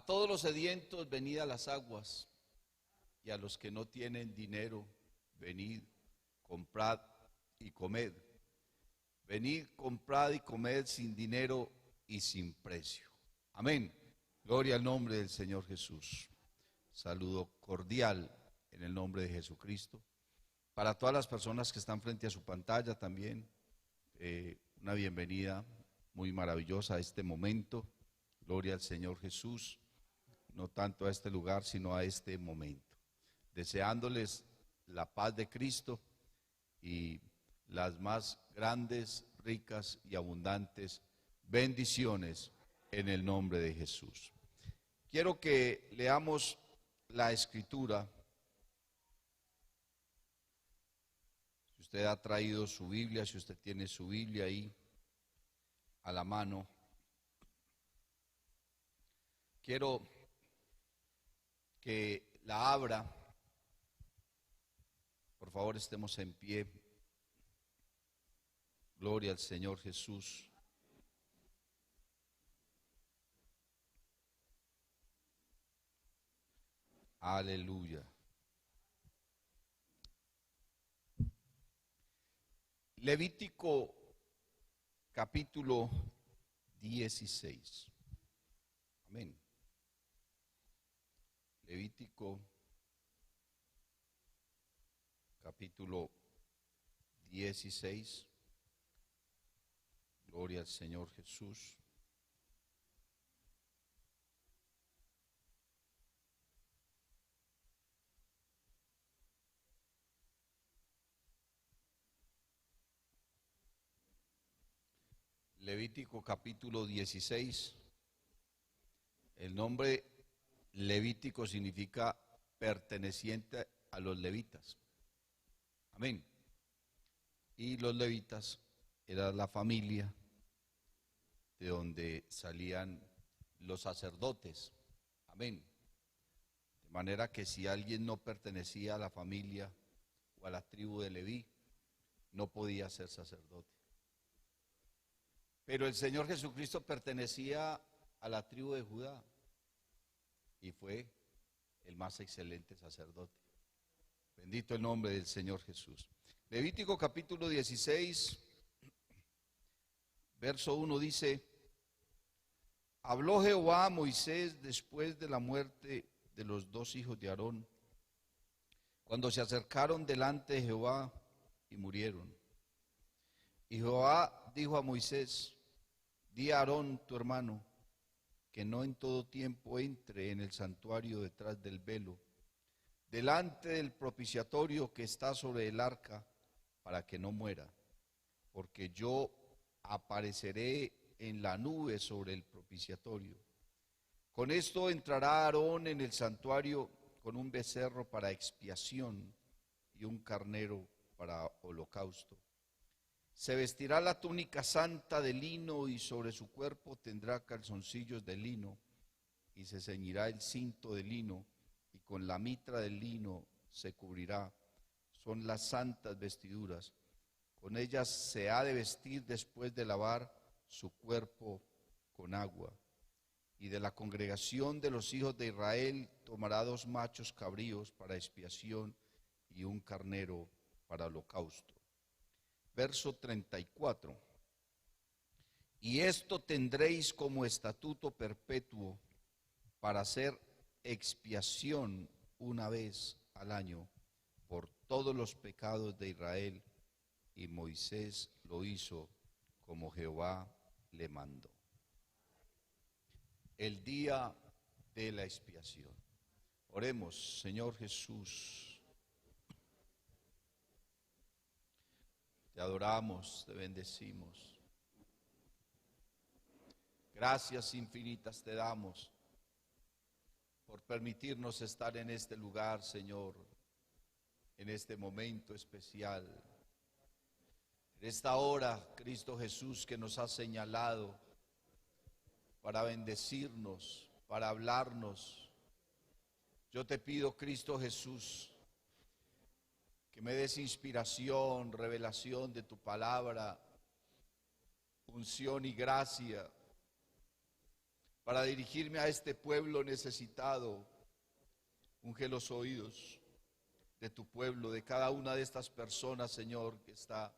todos los sedientos, venid a las aguas, y a los que no tienen dinero, venid, comprad y comed. Venid, comprad y comed sin dinero y sin precio. Amén. Gloria al nombre del Señor Jesús. Saludo cordial en el nombre de Jesucristo. Para todas las personas que están frente a su pantalla también, una bienvenida muy maravillosa a este momento. Gloria al Señor Jesús, no tanto a este lugar, sino a este momento. Deseándoles la paz de Cristo y las más grandes, ricas y abundantes bendiciones en el nombre de Jesús. Quiero que leamos la Escritura. Si usted ha traído su Biblia, si usted tiene su Biblia ahí a la mano, quiero que la abra. Por favor, estemos en pie. Gloria al Señor Jesús. Aleluya. Levítico capítulo 16. Amén. Levítico capítulo 16. Gloria al Señor Jesús. Levítico capítulo 16. El nombre Levítico significa perteneciente a los levitas. Amén. Y los levitas era la familia de donde salían los sacerdotes. Amén. De manera que si alguien no pertenecía a la familia o a la tribu de Leví, no podía ser sacerdote. Pero el Señor Jesucristo pertenecía a la tribu de Judá y fue el más excelente sacerdote. Bendito el nombre del Señor Jesús. Levítico capítulo 16, verso 1 dice: habló Jehová a Moisés después de la muerte de los dos hijos de Aarón, cuando se acercaron delante de Jehová y murieron. Y Jehová dijo a Moisés: di a Aarón tu hermano que no en todo tiempo entre en el santuario detrás del velo, delante del propiciatorio que está sobre el arca, para que no muera, porque yo apareceré en la nube sobre el propiciatorio. Con esto entrará Aarón en el santuario con un becerro para expiación y un carnero para holocausto. Se vestirá la túnica santa de lino y sobre su cuerpo tendrá calzoncillos de lino y se ceñirá el cinto de lino y con la mitra de lino se cubrirá. Son las santas vestiduras. Con ellas se ha de vestir después de lavar su cuerpo con agua. Y de la congregación de los hijos de Israel tomará 2 machos cabríos para expiación y un carnero para holocausto. Verso 34. Y esto tendréis como estatuto perpetuo para hacer expiación una vez al año por todos los pecados de Israel. Y Moisés lo hizo como Jehová le mandó. El día de la expiación. Oremos. Señor Jesús, te adoramos, te bendecimos. Gracias infinitas te damos por permitirnos estar en este lugar, Señor, en este momento especial. En esta hora, Cristo Jesús, que nos ha señalado para bendecirnos, para hablarnos. Yo te pido, Cristo Jesús, que me des inspiración, revelación de tu palabra, unción y gracia, para dirigirme a este pueblo necesitado. Unge los oídos de tu pueblo, de cada una de estas personas, Señor, que está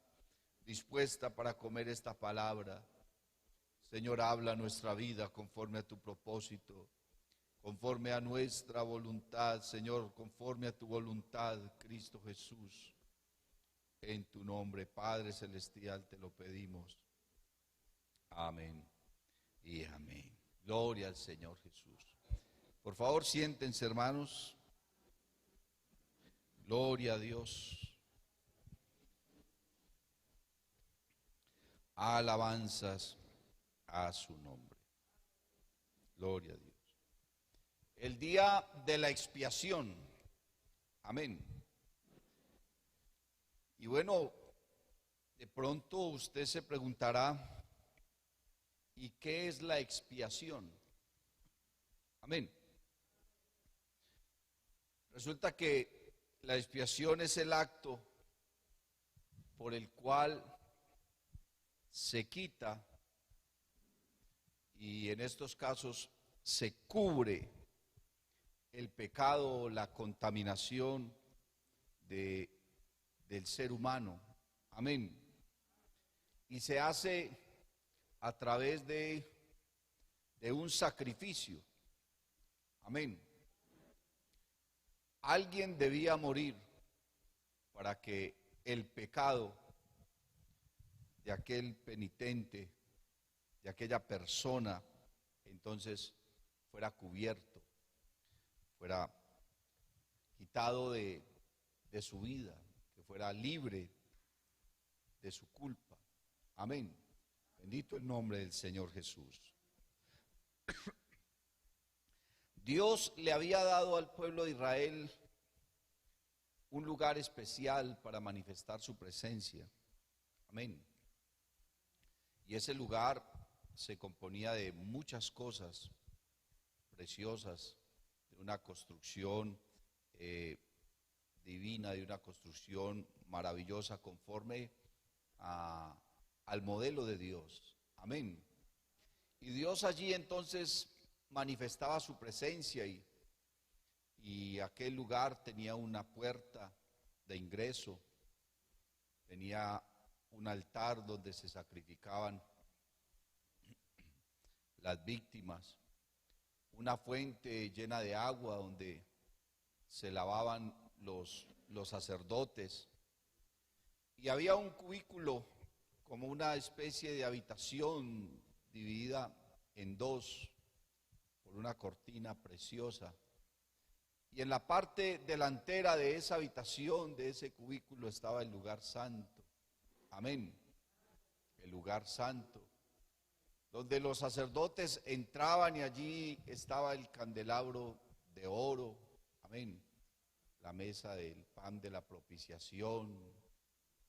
dispuesta para comer esta palabra. Señor, habla nuestra vida conforme a tu propósito, conforme a nuestra voluntad, Señor, conforme a tu voluntad, Cristo Jesús. En tu nombre, Padre Celestial, te lo pedimos. Amén y amén. Gloria al Señor Jesús. Por favor, siéntense, hermanos. Gloria a Dios. Alabanzas a su nombre. Gloria a Dios. El día de la expiación. Amén. Y bueno, de pronto usted se preguntará, ¿y qué es la expiación? Amén. Resulta que la expiación es el acto por el cual se quita, y en estos casos se cubre el pecado, la contaminación del ser humano. Amén. Y se hace a través de un sacrificio. Amén. Alguien debía morir para que el pecado de aquel penitente, de aquella persona, entonces fuera cubierto, fuera quitado de su vida, que fuera libre de su culpa. Amén. Bendito el nombre del Señor Jesús. Dios le había dado al pueblo de Israel un lugar especial para manifestar su presencia. Amén. Y ese lugar se componía de muchas cosas preciosas, de una construcción divina, de una construcción maravillosa conforme al modelo de Dios. Amén. Y Dios allí entonces manifestaba su presencia, y aquel lugar tenía una puerta de ingreso, tenía un altar donde se sacrificaban las víctimas, una fuente llena de agua donde se lavaban los sacerdotes, y había un cubículo como una especie de habitación dividida en dos por una cortina preciosa. Y en la parte delantera de esa habitación, de ese cubículo, estaba el lugar santo. Amén. El lugar santo, donde los sacerdotes entraban, y allí estaba el candelabro de oro. Amén. La mesa del pan de la propiciación,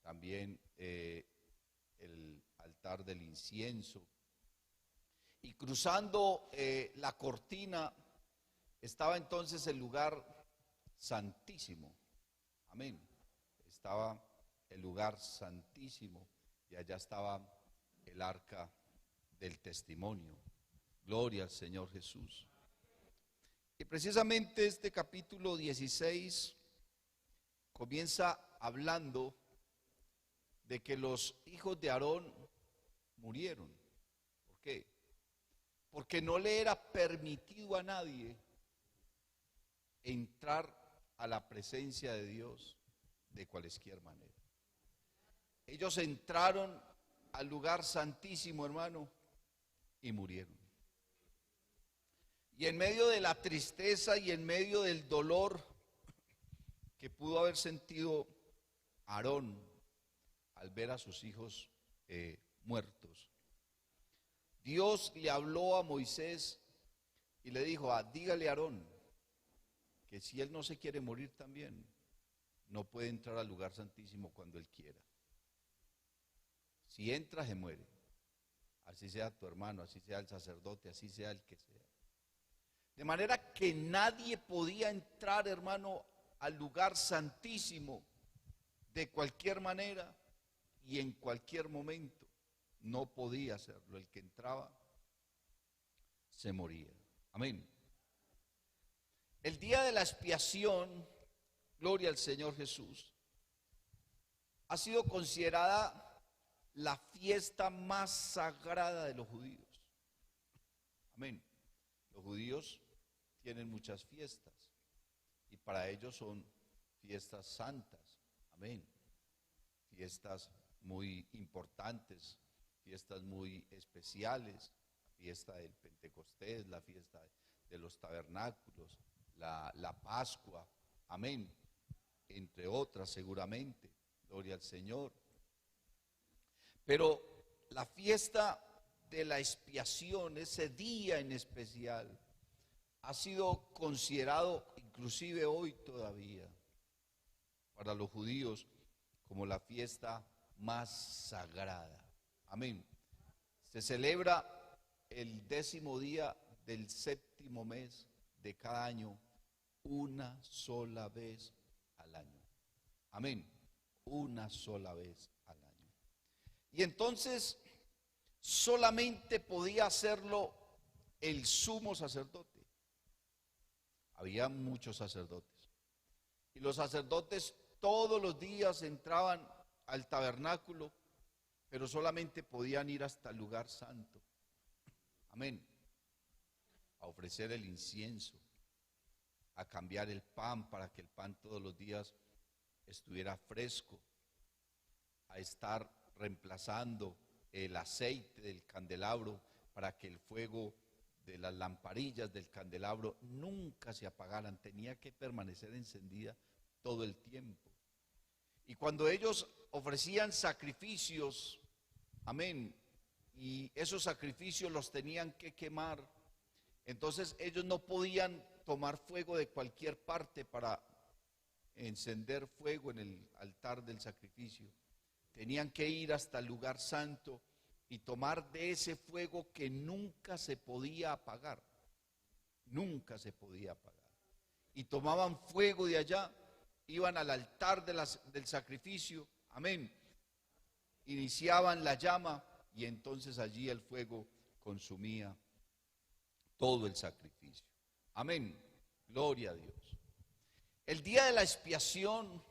también el altar del incienso. Y cruzando la cortina estaba entonces el lugar santísimo. Amén. Estaba el lugar santísimo, y allá estaba el arca del testimonio. Gloria al Señor Jesús. Y precisamente este capítulo 16 comienza hablando de que los hijos de Aarón murieron. ¿Por qué? Porque no le era permitido a nadie entrar a la presencia de Dios de cualquier manera. Ellos entraron al lugar santísimo, hermano, y murieron. Y en medio de la tristeza y en medio del dolor que pudo haber sentido Aarón al ver a sus hijos muertos, Dios le habló a Moisés y le dijo: dígale a Aarón que si él no se quiere morir también, no puede entrar al lugar santísimo cuando él quiera. Si entra, se muere. Así sea tu hermano, así sea el sacerdote, así sea el que sea. De manera que nadie podía entrar, hermano, al lugar santísimo de cualquier manera y en cualquier momento. No podía hacerlo. El que entraba se moría. Amén. El día de la expiación, gloria al Señor Jesús, ha sido considerada la fiesta más sagrada de los judíos. Amén. Los judíos tienen muchas fiestas y para ellos son fiestas santas. Amén. Fiestas muy importantes, fiestas muy especiales, la fiesta del Pentecostés, la fiesta de los tabernáculos, la Pascua, amén, entre otras seguramente, gloria al Señor. Pero la fiesta de la expiación, ese día en especial, ha sido considerado inclusive hoy todavía para los judíos como la fiesta más sagrada. Amén. Se celebra el 10º día del 7º mes de cada año, una sola vez al año. Amén. Una sola vez al año. Y entonces solamente podía hacerlo el sumo sacerdote. Había muchos sacerdotes. Y los sacerdotes todos los días entraban al tabernáculo, pero solamente podían ir hasta el lugar santo. Amén. A ofrecer el incienso, a cambiar el pan para que el pan todos los días estuviera fresco, a estar reemplazando el aceite del candelabro para que el fuego de las lamparillas del candelabro nunca se apagaran, tenía que permanecer encendida todo el tiempo. Y cuando ellos ofrecían sacrificios, amén, y esos sacrificios los tenían que quemar, entonces ellos no podían tomar fuego de cualquier parte para encender fuego en el altar del sacrificio. Tenían que ir hasta el lugar santo y tomar de ese fuego que nunca se podía apagar. Nunca se podía apagar. Y tomaban fuego de allá, iban al altar del sacrificio, amén. Iniciaban la llama y entonces allí el fuego consumía todo el sacrificio. Amén. Gloria a Dios. El día de la expiación,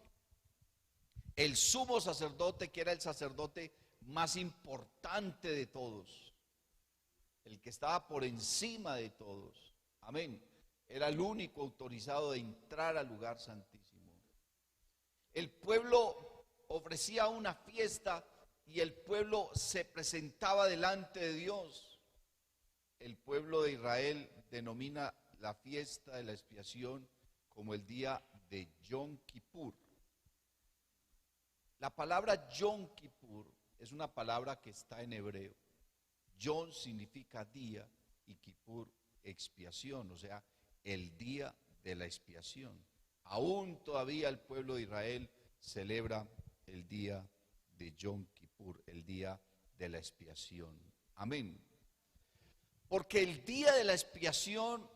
el sumo sacerdote, que era el sacerdote más importante de todos, el que estaba por encima de todos, amén, era el único autorizado de entrar al lugar santísimo. El pueblo ofrecía una fiesta y el pueblo se presentaba delante de Dios. El pueblo de Israel denomina la fiesta de la expiación como el día de Yom Kippur. La palabra Yom Kippur es una palabra que está en hebreo. Yom significa día y Kippur expiación, o sea, el día de la expiación. Aún todavía el pueblo de Israel celebra el día de Yom Kippur, el día de la expiación. Amén. Porque el día de la expiación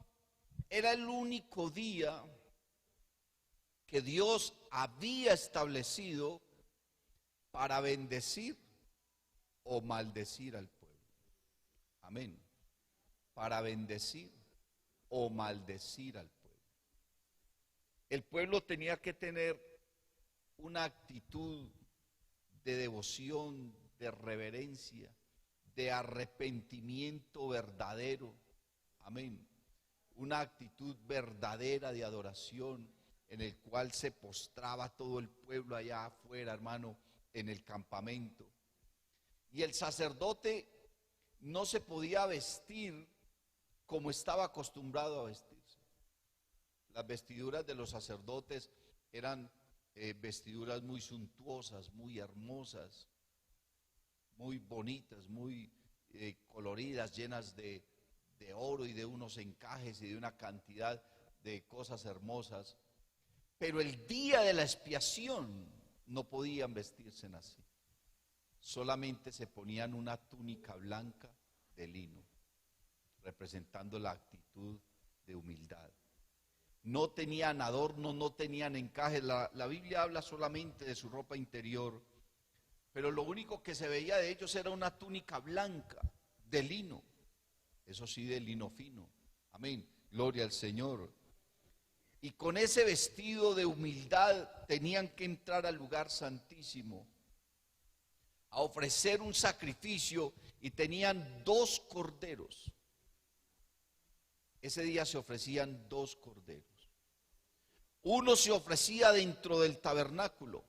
era el único día que Dios había establecido para bendecir o maldecir al pueblo. Amén. Para bendecir o maldecir al pueblo. El pueblo tenía que tener una actitud de devoción, de reverencia, de arrepentimiento verdadero. Amén. Una actitud verdadera de adoración en el cual se postraba todo el pueblo allá afuera, hermano, en el campamento. Y el sacerdote no se podía vestir como estaba acostumbrado a vestirse. Las vestiduras de los sacerdotes eran vestiduras muy suntuosas, muy hermosas, muy bonitas, muy coloridas, llenas de oro y de unos encajes y de una cantidad de cosas hermosas. Pero el día de la expiación no podían vestirse así. Solamente se ponían una túnica blanca de lino, representando la actitud de humildad. No tenían adornos, no tenían encajes. La Biblia habla solamente de su ropa interior, pero lo único que se veía de ellos era una túnica blanca de lino. eso sí, de lino fino. Amén, gloria al Señor. Y con ese vestido de humildad tenían que entrar al lugar santísimo a ofrecer un sacrificio, y tenían 2 corderos. Ese día se ofrecían 2 corderos. Uno se ofrecía dentro del tabernáculo.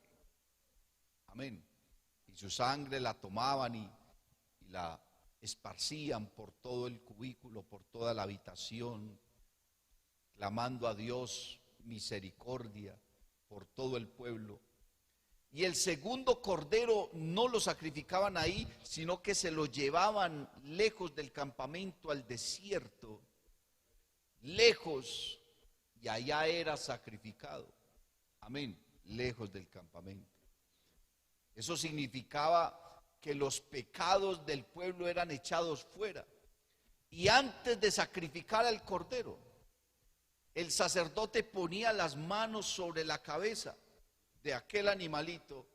Amén. Y su sangre la tomaban y la esparcían por todo el cubículo, por toda la habitación, clamando a Dios misericordia por todo el pueblo. Y el segundo cordero no lo sacrificaban ahí, sino que se lo llevaban lejos del campamento al desierto, lejos, y allá era sacrificado. Amén, lejos del campamento. Eso significaba que los pecados del pueblo eran echados fuera. Y antes de sacrificar al cordero, el sacerdote ponía las manos sobre la cabeza de aquel animalito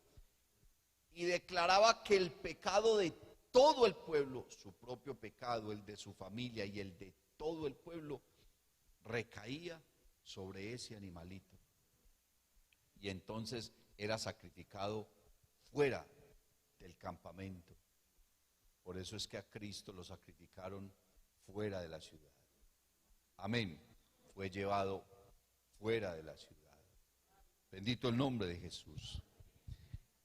y declaraba que el pecado de todo el pueblo, su propio pecado, el de su familia y el de todo el pueblo, recaía sobre ese animalito. Y entonces era sacrificado fuera del campamento. Por eso es que a Cristo lo sacrificaron fuera de la ciudad. Amén. Fue llevado fuera de la ciudad. Bendito el nombre de Jesús.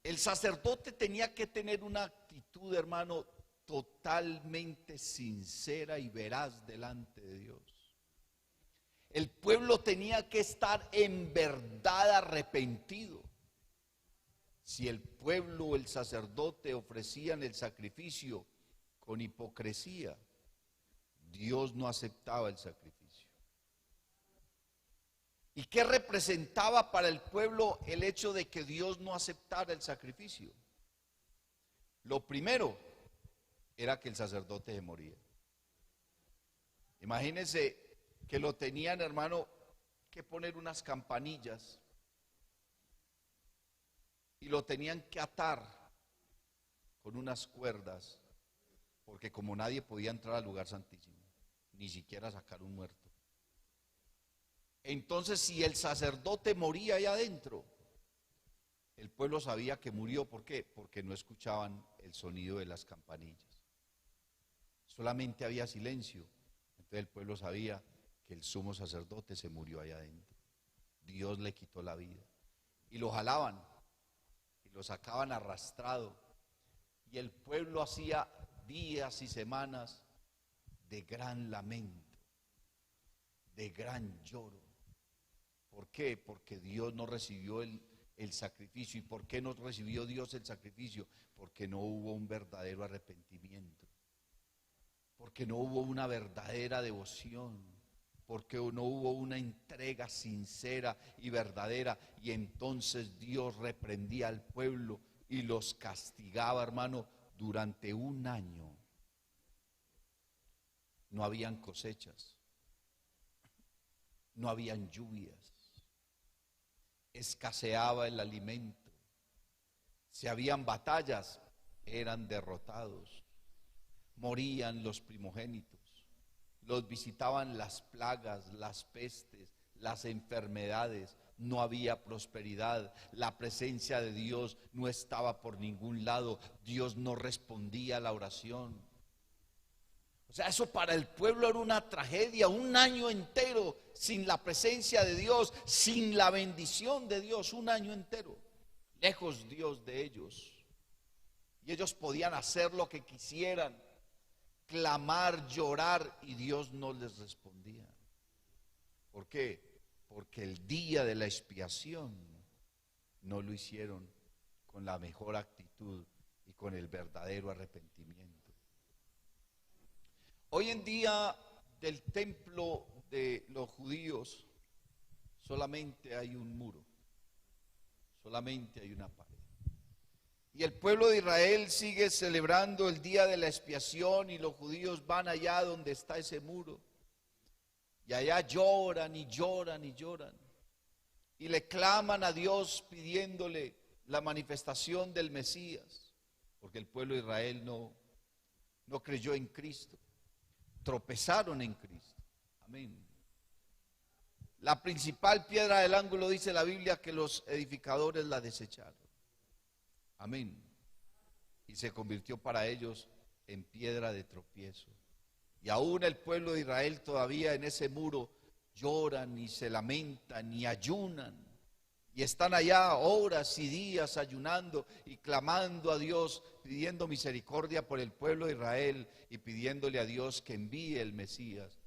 El sacerdote tenía que tener una actitud, hermano, totalmente sincera y veraz delante de Dios. El pueblo tenía que estar en verdad arrepentido. Si el pueblo o el sacerdote ofrecían el sacrificio con hipocresía, Dios no aceptaba el sacrificio. ¿Y qué representaba para el pueblo el hecho de que Dios no aceptara el sacrificio? Lo primero era que el sacerdote se moría. Imagínense que lo tenían, hermano, que poner unas campanillas y lo tenían que atar con unas cuerdas, porque como nadie podía entrar al lugar santísimo, ni siquiera sacar un muerto. Entonces, si el sacerdote moría allá adentro, el pueblo sabía que murió. ¿Por qué? Porque no escuchaban el sonido de las campanillas. Solamente había silencio. Entonces el pueblo sabía que el sumo sacerdote se murió allá adentro. Dios le quitó la vida. Y lo jalaban y lo sacaban arrastrado. Y el pueblo hacía días y semanas de gran lamento, de gran lloro. ¿Por qué? Porque Dios no recibió el sacrificio. ¿Y por qué no recibió Dios el sacrificio? Porque no hubo un verdadero arrepentimiento. Porque no hubo una verdadera devoción. Porque no hubo una entrega sincera y verdadera. Y entonces Dios reprendía al pueblo y los castigaba, hermano, durante 1 año. No habían cosechas. No habían lluvias. Escaseaba el alimento. Si habían batallas, eran derrotados. Morían los primogénitos. Los visitaban las plagas, las pestes, las enfermedades. No había prosperidad. La presencia de Dios no estaba por ningún lado. Dios no respondía a la oración. O sea, eso para el pueblo era una tragedia. 1 año entero sin la presencia de Dios, sin la bendición de Dios. 1 año entero, lejos Dios de ellos. Y ellos podían hacer lo que quisieran, clamar, llorar, y Dios no les respondía. ¿Por qué? Porque el día de la expiación no lo hicieron con la mejor actitud y con el verdadero arrepentimiento. Hoy en día del templo de los judíos solamente hay un muro, solamente hay una pared. Y el pueblo de Israel sigue celebrando el día de la expiación y los judíos van allá donde está ese muro. Y allá lloran y lloran y lloran. Y le claman a Dios pidiéndole la manifestación del Mesías, porque el pueblo de Israel no creyó en Cristo. tropezaron en Cristo. Amén. La principal piedra del ángulo, dice la Biblia, que los edificadores la desecharon. Amén. Y se convirtió para ellos en piedra de tropiezo. Y aún el pueblo de Israel todavía en ese muro lloran y se lamentan y ayunan. Y están allá horas y días ayunando y clamando a Dios, pidiendo misericordia por el pueblo de Israel y pidiéndole a Dios que envíe el Mesías.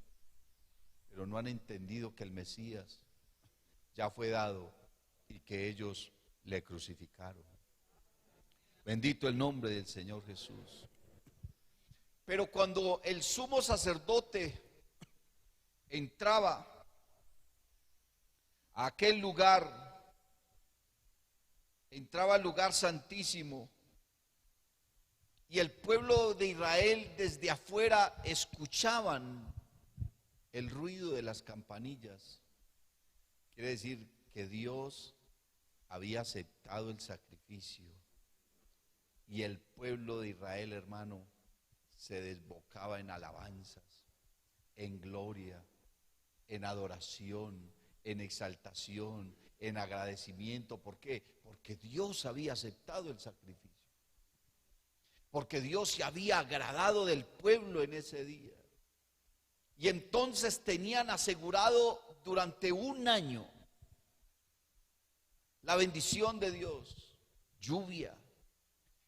Pero no han entendido que el Mesías ya fue dado y que ellos le crucificaron. Bendito el nombre del Señor Jesús. Pero cuando el sumo sacerdote entraba a aquel lugar, entraba al lugar santísimo, y el pueblo de Israel desde afuera escuchaban el ruido de las campanillas, quiere decir que Dios había aceptado el sacrificio, y el pueblo de Israel, hermano, se desbocaba en alabanzas, en gloria, en adoración, en exaltación, en agradecimiento. ¿Por qué? Porque Dios había aceptado el sacrificio. Porque Dios se había agradado del pueblo en ese día. Y entonces tenían asegurado durante un año la bendición de Dios, lluvia,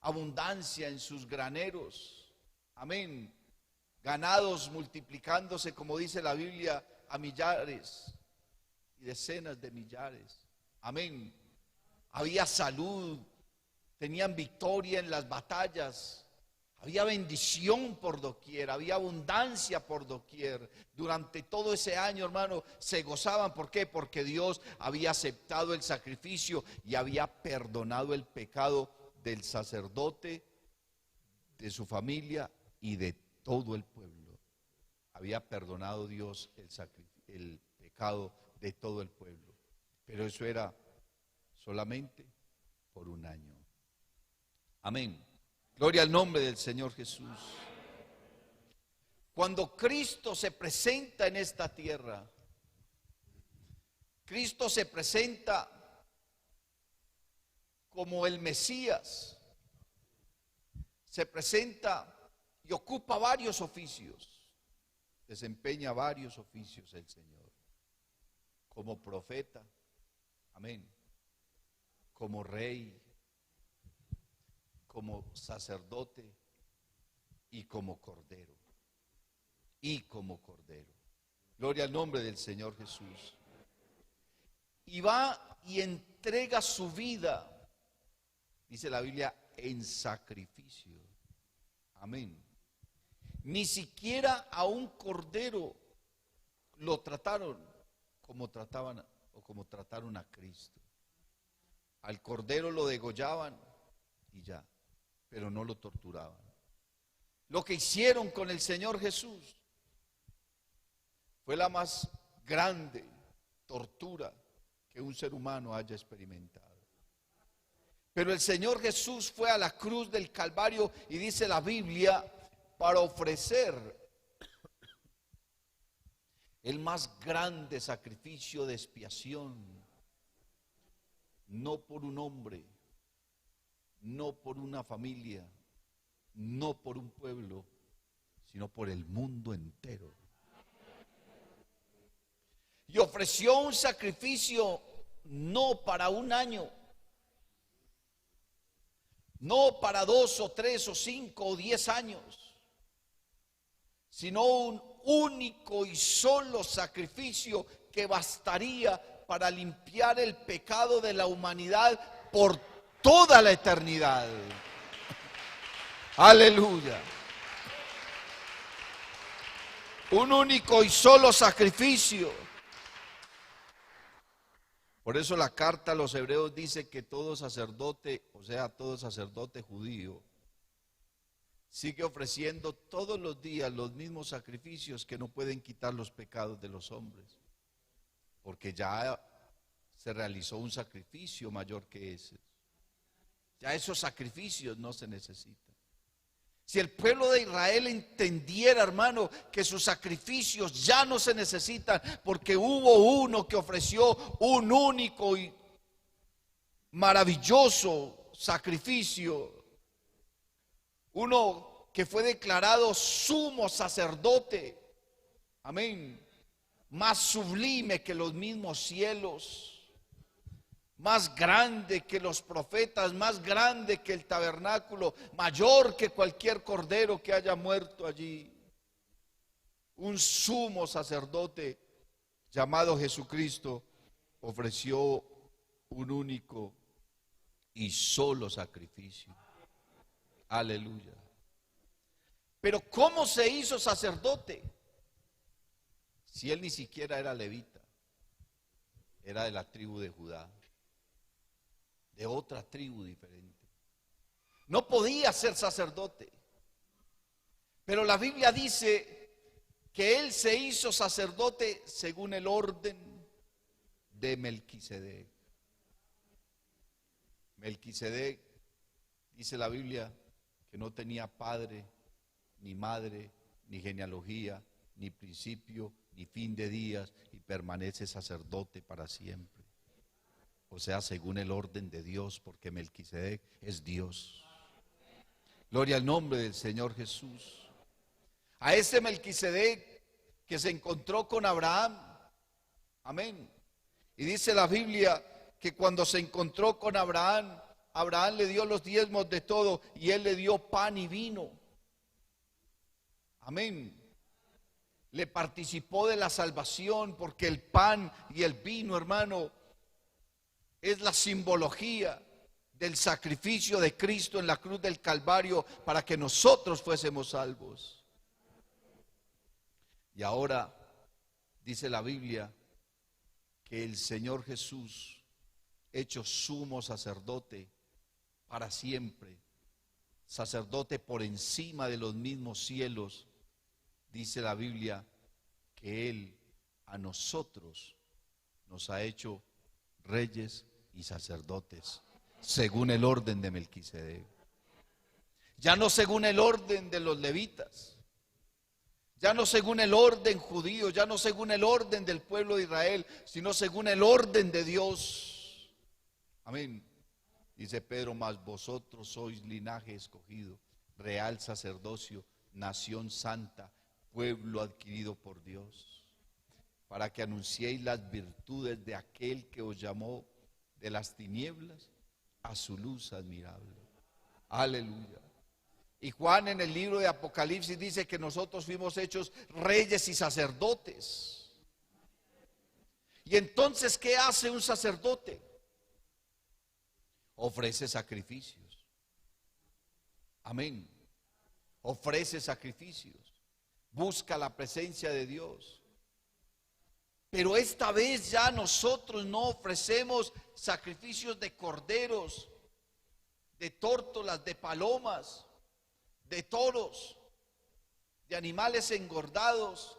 abundancia en sus graneros. Amén. Ganados multiplicándose, como dice la Biblia, a millares y decenas de millares. Amén. Había salud, tenían victoria en las batallas, había bendición por doquier, había abundancia por doquier. Durante todo ese año, hermano, se gozaban. ¿Por qué? Porque Dios había aceptado el sacrificio y había perdonado el pecado del sacerdote, de su familia y de todo el pueblo. Había perdonado Dios el pecado de todo el pueblo. Pero eso era solamente por un año. Amén. Gloria al nombre del Señor Jesús. Cuando Cristo se presenta en esta tierra, Cristo se presenta como el Mesías. Se presenta y ocupa varios oficios, desempeña varios oficios el Señor, como profeta, amén, como rey, como sacerdote y como cordero, gloria al nombre del Señor Jesús. Y va y entrega su vida, dice la Biblia, en sacrificio. Amén. Ni siquiera a un cordero lo trataron como trataron a Cristo. Al cordero lo degollaban y ya, pero no lo torturaban. Lo que hicieron con el Señor Jesús fue la más grande tortura que un ser humano haya experimentado. Pero el Señor Jesús fue a la cruz del Calvario, y dice la Biblia, para ofrecer el más grande sacrificio de expiación, no por un hombre, no por una familia, no por un pueblo, sino por el mundo entero. Y ofreció un sacrificio no para un año, no para 2 o 3 o 5 o 10 años, sino un único y solo sacrificio que bastaría para limpiar el pecado de la humanidad por toda la eternidad. Aleluya. Un único y solo sacrificio. Por eso la carta a los hebreos dice que todo sacerdote, o sea, todo sacerdote judío, sigue ofreciendo todos los días los mismos sacrificios que no pueden quitar los pecados de los hombres, porque ya se realizó un sacrificio mayor que ese. Ya esos sacrificios no se necesitan. Si el pueblo de Israel entendiera, hermano, que sus sacrificios ya no se necesitan, porque hubo uno que ofreció un único y maravilloso sacrificio, uno que fue declarado sumo sacerdote, amén, más sublime que los mismos cielos, más grande que los profetas, más grande que el tabernáculo, mayor que cualquier cordero que haya muerto allí. Un sumo sacerdote llamado Jesucristo ofreció un único y solo sacrificio. Aleluya. Pero ¿cómo se hizo sacerdote? Si él ni siquiera era levita, era de la tribu de Judá, de otra tribu diferente. No podía ser sacerdote. Pero la Biblia dice que él se hizo sacerdote según el orden de Melquisedec. Melquisedec, dice la Biblia, que no tenía padre, ni madre, ni genealogía, ni principio, ni fin de días, y permanece sacerdote para siempre. O sea, según el orden de Dios, porque Melquisedec es Dios. Gloria al nombre del Señor Jesús. A ese Melquisedec que se encontró con Abraham, amén. Y dice la Biblia que cuando se encontró con Abraham, Abraham le dio los diezmos de todo y él le dio pan y vino. Amén. Le participó de la salvación, porque el pan y el vino, hermano, es la simbología del sacrificio de Cristo en la cruz del Calvario para que nosotros fuésemos salvos. Y ahora dice la Biblia que el Señor Jesús, hecho sumo sacerdote para siempre, sacerdote por encima de los mismos cielos, dice la Biblia que Él a nosotros nos ha hecho reyes y sacerdotes, según el orden de Melquisedec. Ya no según el orden de los levitas, ya no según el orden judío, ya no según el orden del pueblo de Israel, sino según el orden de Dios. Amén. Dice Pedro, mas vosotros sois linaje escogido, real sacerdocio, nación santa, pueblo adquirido por Dios, para que anunciéis las virtudes de aquel que os llamó de las tinieblas a su luz admirable. Aleluya. Y Juan en el libro de Apocalipsis dice que nosotros fuimos hechos reyes y sacerdotes. Y entonces, ¿qué hace un sacerdote? Ofrece sacrificios. Amén. Ofrece sacrificios. Busca la presencia de Dios. Pero esta vez ya nosotros no ofrecemos sacrificios de corderos, de tórtolas, de palomas, de toros, de animales engordados.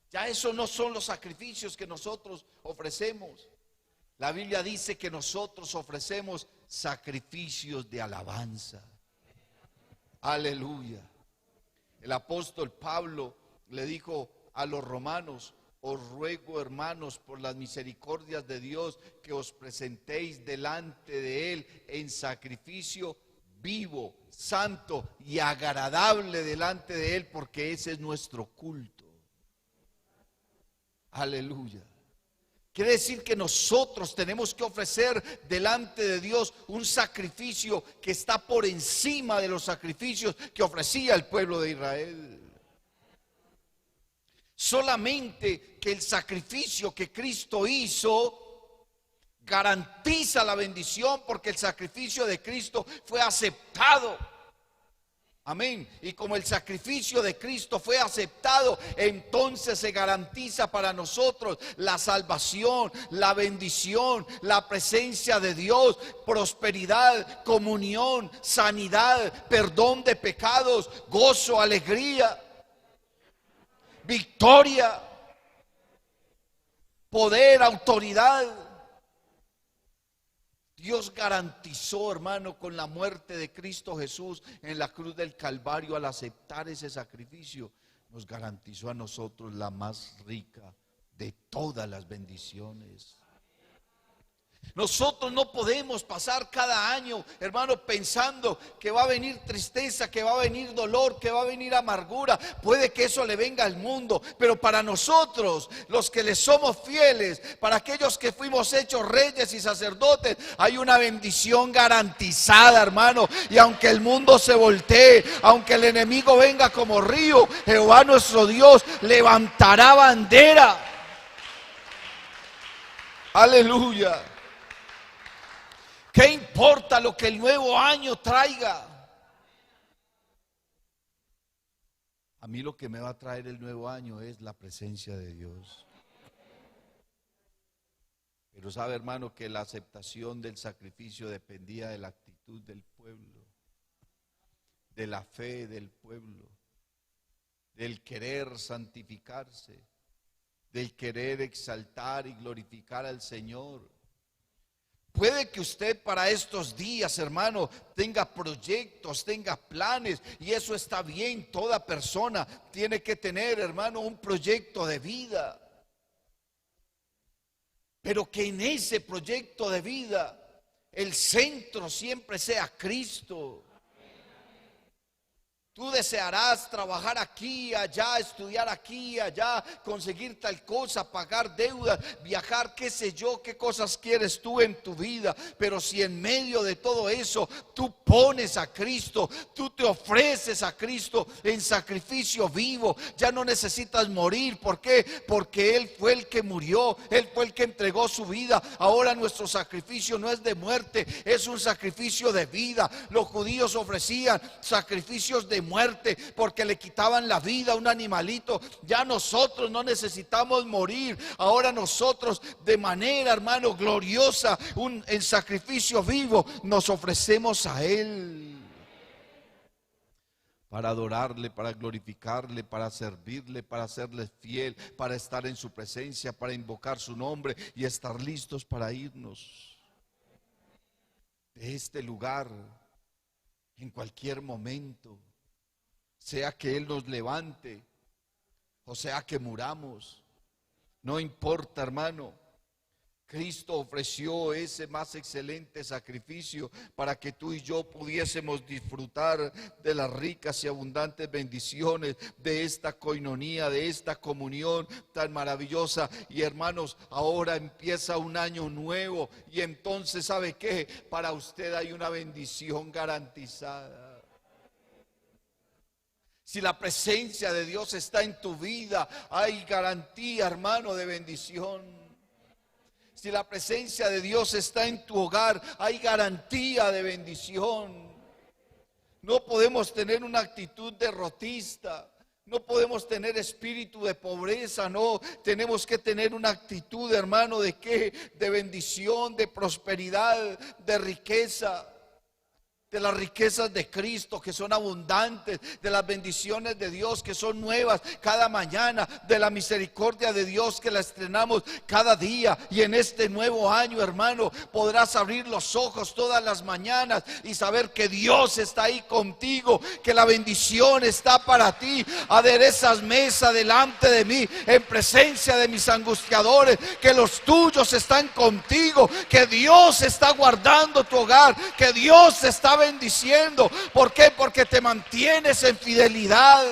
Ya esos no son los sacrificios que nosotros ofrecemos. La Biblia dice que nosotros ofrecemos sacrificios de alabanza. Aleluya. El apóstol Pablo le dijo a los romanos: os ruego, hermanos, por las misericordias de Dios, que os presentéis delante de Él en sacrificio vivo, santo y agradable delante de Él, porque ese es nuestro culto. Aleluya. Quiere decir que nosotros tenemos que ofrecer delante de Dios un sacrificio que está por encima de los sacrificios que ofrecía el pueblo de Israel. Solamente que el sacrificio que Cristo hizo garantiza la bendición, porque el sacrificio de Cristo fue aceptado. Amén. Y como el sacrificio de Cristo fue aceptado, entonces se garantiza para nosotros la salvación, la bendición, la presencia de Dios, prosperidad, comunión, sanidad, perdón de pecados, gozo, alegría, victoria, poder, autoridad. Dios garantizó, hermano, con la muerte de Cristo Jesús en la cruz del Calvario, al aceptar ese sacrificio, nos garantizó a nosotros la más rica de todas las bendiciones. Nosotros no podemos pasar cada año, hermano, pensando que va a venir tristeza, que va a venir dolor, que va a venir amargura. Puede que eso le venga al mundo, pero para nosotros, los que le somos fieles, para aquellos que fuimos hechos reyes y sacerdotes, hay una bendición garantizada, hermano. Y aunque el mundo se voltee, aunque el enemigo venga como río, Jehová nuestro Dios levantará bandera. Aleluya. ¿Qué importa lo que el nuevo año traiga? A mí lo que me va a traer el nuevo año es la presencia de Dios. Pero sabe, hermano, que la aceptación del sacrificio dependía de la actitud del pueblo, de la fe del pueblo, del querer santificarse, del querer exaltar y glorificar al Señor. Puede que usted para estos días, hermano, tenga proyectos, tenga planes, y eso está bien. Toda persona tiene que tener, hermano, un proyecto de vida. Pero que en ese proyecto de vida el centro siempre sea Cristo. Tú desearás trabajar aquí, allá, estudiar aquí, allá, conseguir tal cosa, pagar deudas, viajar, qué sé yo, qué cosas quieres tú en tu vida. Pero si en medio de todo eso tú pones a Cristo, tú te ofreces a Cristo en sacrificio vivo, ya no necesitas morir. ¿Por qué? Porque Él fue el que murió, Él fue el que entregó su vida. Ahora nuestro sacrificio no es de muerte, es un sacrificio de vida. Los judíos ofrecían sacrificios de muerte porque le quitaban la vida a un animalito. Ya nosotros no necesitamos morir. Ahora nosotros de manera, hermano, gloriosa, en sacrificio vivo, nos ofrecemos a Él para adorarle, para glorificarle, para servirle, para serle fiel, para estar en su presencia, para invocar su nombre y estar listos para irnos de este lugar en cualquier momento. Sea que Él nos levante o sea que muramos, no importa, hermano. Cristo ofreció ese más excelente sacrificio para que tú y yo pudiésemos disfrutar de las ricas y abundantes bendiciones de esta coinonía, de esta comunión tan maravillosa. Y hermanos, ahora empieza un año nuevo y entonces, ¿sabe qué? Para usted hay una bendición garantizada. Si la presencia de Dios está en tu vida, hay garantía, hermano, de bendición. Si la presencia de Dios está en tu hogar, hay garantía de bendición. No podemos tener una actitud derrotista. No podemos tener espíritu de pobreza. No, tenemos que tener una actitud, hermano, ¿de qué? De bendición, de prosperidad, de riqueza. De las riquezas de Cristo que son abundantes, de las bendiciones de Dios que son nuevas cada mañana, de la misericordia de Dios que la estrenamos cada día. Y en este nuevo año, hermano, podrás abrir los ojos todas las mañanas y saber que Dios está ahí contigo, que la bendición está para ti. Aderezas mesa delante de mí en presencia de mis angustiadores, que los tuyos están contigo, que Dios está guardando tu hogar, que Dios te está bendiciendo. ¿Por qué? Porque te mantienes en fidelidad.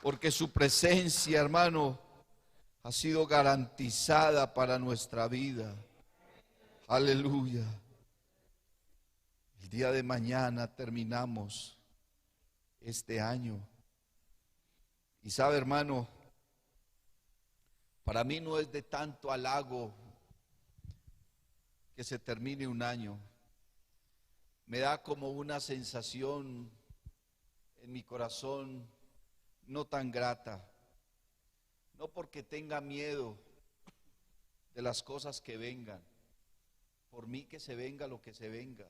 Porque su presencia, hermano, ha sido garantizada para nuestra vida. Aleluya. El día de mañana terminamos este año. Y sabe, hermano, para mí no es de tanto halago que se termine un año. Me da como una sensación en mi corazón no tan grata. No porque tenga miedo de las cosas que vengan. Por mí que se venga lo que se venga.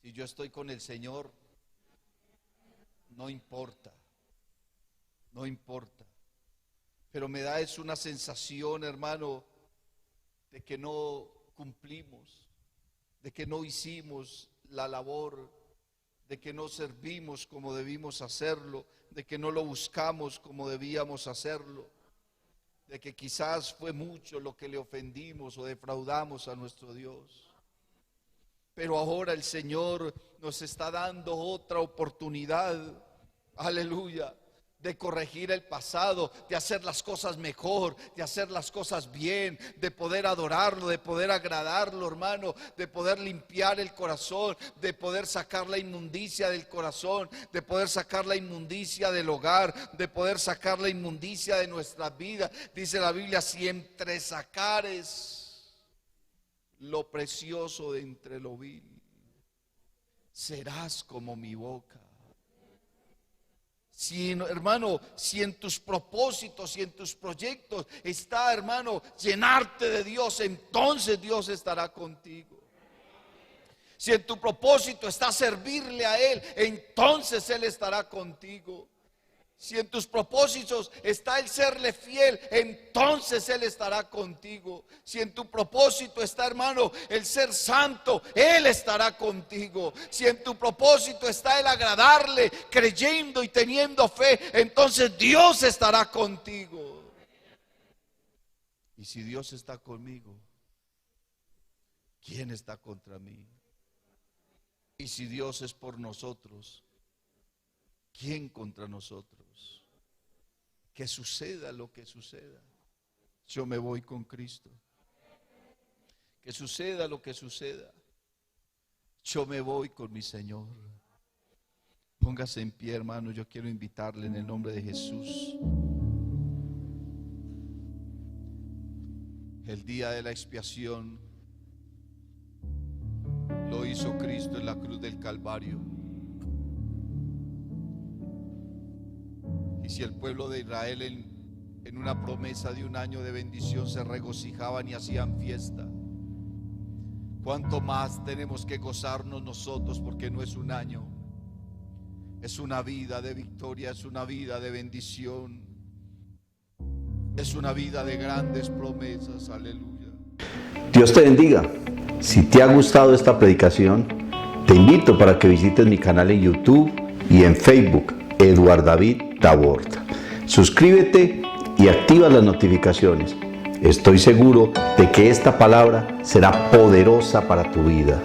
Si yo estoy con el Señor, no importa. No importa. Pero me da es una sensación, hermano, de que no cumplimos, de que no hicimos la labor, de que no servimos como debimos hacerlo, de que no lo buscamos como debíamos hacerlo, de que quizás fue mucho lo que le ofendimos o defraudamos a nuestro Dios. Pero ahora el Señor nos está dando otra oportunidad, aleluya, de corregir el pasado, de hacer las cosas mejor, de hacer las cosas bien, de poder adorarlo, de poder agradarlo, hermano, de poder limpiar el corazón, de poder sacar la inmundicia del corazón, de poder sacar la inmundicia del hogar, de poder sacar la inmundicia de nuestra vida. Dice la Biblia: si entre sacares lo precioso de entre lo vil, serás como mi boca. Si, hermano, si en tus propósitos y en tus proyectos está, hermano, llenarte de Dios, entonces Dios estará contigo. Si en tu propósito está servirle a Él, entonces Él estará contigo. Si en tus propósitos está el serle fiel, entonces Él estará contigo. Si en tu propósito está, hermano, el ser santo, Él estará contigo. Si en tu propósito está el agradarle, creyendo y teniendo fe, entonces Dios estará contigo. Y si Dios está conmigo, ¿quién está contra mí? Y si Dios es por nosotros, ¿quién contra nosotros? Que suceda lo que suceda, yo me voy con Cristo. Que suceda lo que suceda, yo me voy con mi Señor. Póngase en pie, hermano. Yo quiero invitarle en el nombre de Jesús. El día de la expiación lo hizo Cristo en la cruz del Calvario. Y si el pueblo de Israel en una promesa de un año de bendición se regocijaban y hacían fiesta, ¿cuánto más tenemos que gozarnos nosotros? Porque no es un año, es una vida de victoria, es una vida de bendición, es una vida de grandes promesas. Aleluya. Dios te bendiga. Si te ha gustado esta predicación, te invito para que visites mi canal en YouTube y en Facebook, Eduard David Tabort. Suscríbete y activa las notificaciones. Estoy seguro de que esta palabra será poderosa para tu vida.